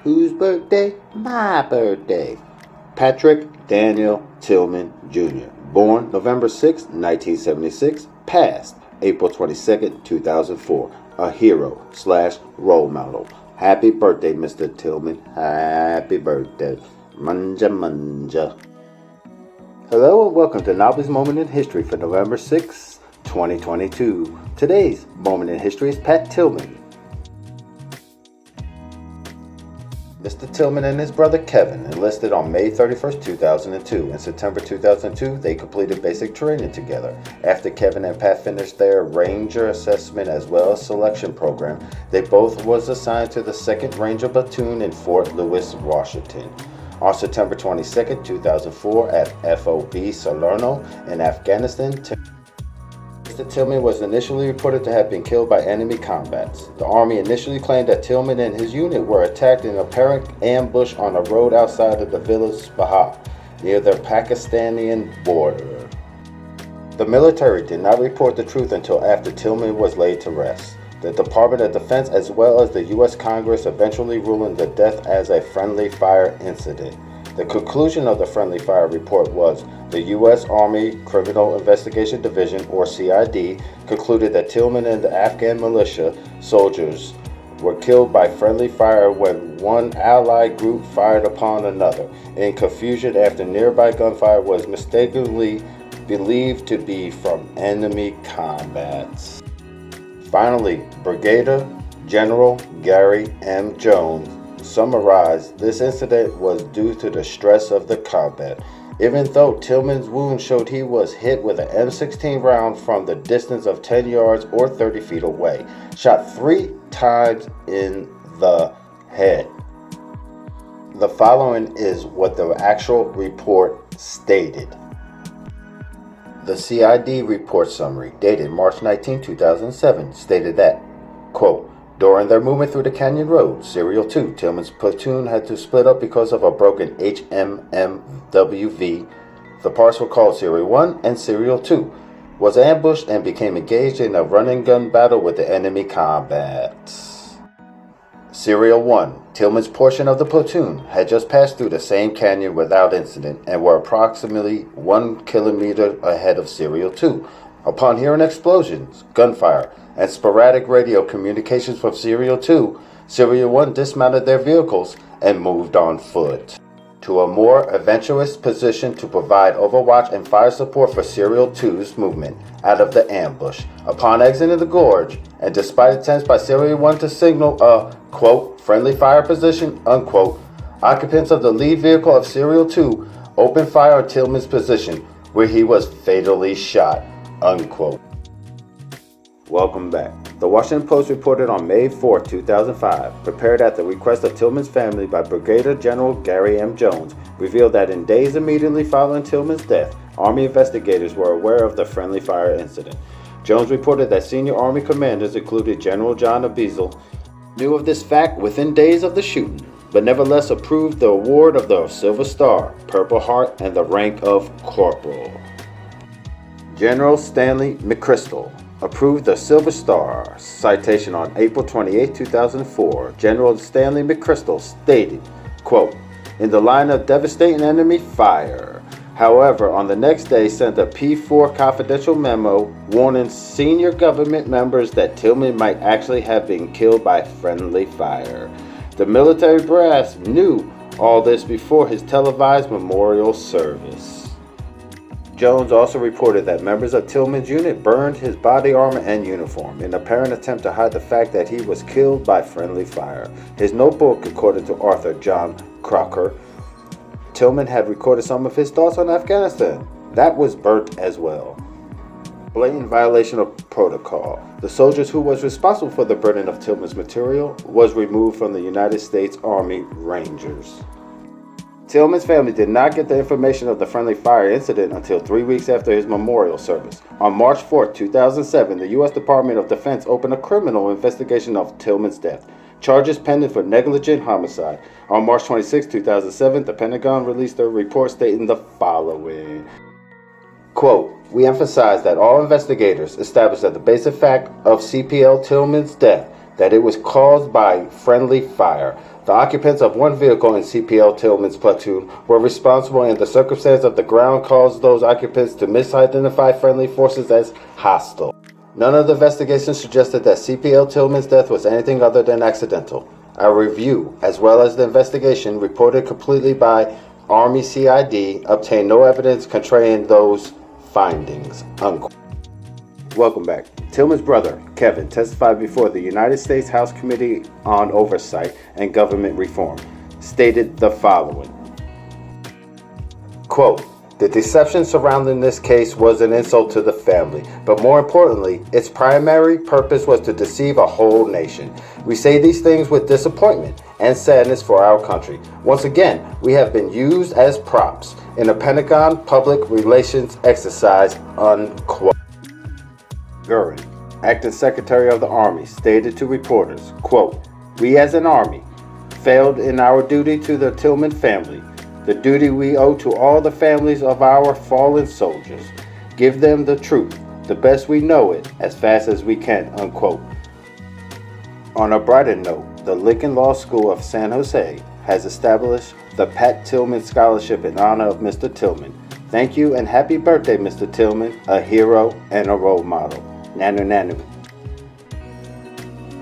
Whose birthday? My birthday. Patrick Daniel Tillman Jr., born November 6, 1976, passed April 22, 2004, a hero/role model. Happy birthday, Mr. Tillman. Happy birthday. Manja manja. Hello and welcome to Nobby's Moment in History for November 6, 2022. Today's moment in history is Pat Tillman. Mr. Tillman and his brother Kevin enlisted on May 31, 2002. In September 2002, they completed basic training together. After Kevin and Pat finished their Ranger assessment as well as selection program, they both was assigned to the 2nd Ranger Platoon in Fort Lewis, Washington. On September 22, 2004, at FOB Salerno in Afghanistan, Mr. Tillman was initially reported to have been killed by enemy combats. The Army initially claimed that Tillman and his unit were attacked in an apparent ambush on a road outside of the village Baha, near the Pakistani border. The military did not report the truth until after Tillman was laid to rest. The Department of Defense as well as the U.S. Congress eventually ruling the death as a friendly fire incident. The conclusion of the friendly fire report was the U.S. Army Criminal Investigation Division, or CID, concluded that Tillman and the Afghan militia soldiers were killed by friendly fire when one allied group fired upon another, in confusion after nearby gunfire was mistakenly believed to be from enemy combats. Finally, Brigadier General Gary M. Jones summarized this incident was due to the stress of the combat. Even though Tillman's wound showed he was hit with an M16 round from the distance of 10 yards or 30 feet away, shot 3 times in the head. The following is what the actual report stated. The CID report summary, dated March 19, 2007, stated that, quote, during their movement through the Canyon Road, Serial 2, Tillman's platoon had to split up because of a broken HMMWV. The parts were called Serial 1 and Serial 2, was ambushed and became engaged in a run-and-gun battle with the enemy combats. Serial 1, Tillman's portion of the platoon, had just passed through the same canyon without incident and were approximately 1 kilometer ahead of Serial 2. Upon hearing explosions, gunfire, and sporadic radio communications from Serial 2, Serial 1 dismounted their vehicles and moved on foot to a more adventurous position to provide overwatch and fire support for Serial 2's movement out of the ambush. Upon exiting the gorge, and despite attempts by Serial 1 to signal a, quote, friendly fire position, unquote, occupants of the lead vehicle of Serial 2 opened fire on Tillman's position, where he was fatally shot, unquote. Welcome back. The Washington Post reported on May 4, 2005, prepared at the request of Tillman's family by Brigadier General Gary M. Jones, revealed that in days immediately following Tillman's death, Army investigators were aware of the friendly fire incident. Jones reported that senior Army commanders, including General John Abizel, knew of this fact within days of the shooting, but nevertheless approved the award of the Silver Star, Purple Heart, and the rank of Corporal. General Stanley McChrystal approved the Silver Star citation on April 28, 2004. General Stanley McChrystal stated, quote, in the line of devastating enemy fire. However, on the next day sent a P4 confidential memo warning senior government members that Tillman might actually have been killed by friendly fire. The military brass knew all this before his televised memorial service. Jones also reported that members of Tillman's unit burned his body armor and uniform in an apparent attempt to hide the fact that he was killed by friendly fire. His notebook, according to Arthur John Crocker, Tillman had recorded some of his thoughts on Afghanistan. That was burnt as well. Blatant violation of protocol. The soldiers who was responsible for the burning of Tillman's material was removed from the United States Army Rangers. Tillman's family did not get the information of the friendly fire incident until 3 weeks after his memorial service. On March 4, 2007, the U.S. Department of Defense opened a criminal investigation of Tillman's death. Charges pending for negligent homicide. On March 26, 2007, the Pentagon released a report stating the following. Quote, we emphasize that all investigators established that the basic fact of CPL Tillman's death that it was caused by friendly fire. The occupants of one vehicle in CPL Tillman's platoon were responsible, and the circumstance of the ground caused those occupants to misidentify friendly forces as hostile. None of the investigations suggested that CPL Tillman's death was anything other than accidental. A review, as well as the investigation, reported completely by Army CID, obtained no evidence contrarian those findings. Unquote. Welcome back. Tillman's brother, Kevin, testified before the United States House Committee on Oversight and Government Reform, stated the following. Quote, "The deception surrounding this case was an insult to the family, but more importantly, its primary purpose was to deceive a whole nation. We say these things with disappointment and sadness for our country. Once again, we have been used as props in a Pentagon public relations exercise," unquote. Guerin, acting Secretary of the Army, stated to reporters, quote, "We as an Army failed in our duty to the Tillman family, the duty we owe to all the families of our fallen soldiers. Give them the truth, the best we know it, as fast as we can," unquote. On a brighter note, the Lincoln Law School of San Jose has established the Pat Tillman Scholarship in honor of Mr. Tillman. Thank you and happy birthday, Mr. Tillman, a hero and a role model. Nanu Nanu.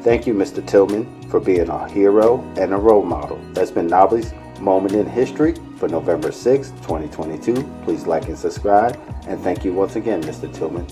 Thank you, Mr. Tillman, for being a hero and a role model. That's been Nobby's Moment in History for November 6, 2022. Please like and subscribe. And thank you once again, Mr. Tillman.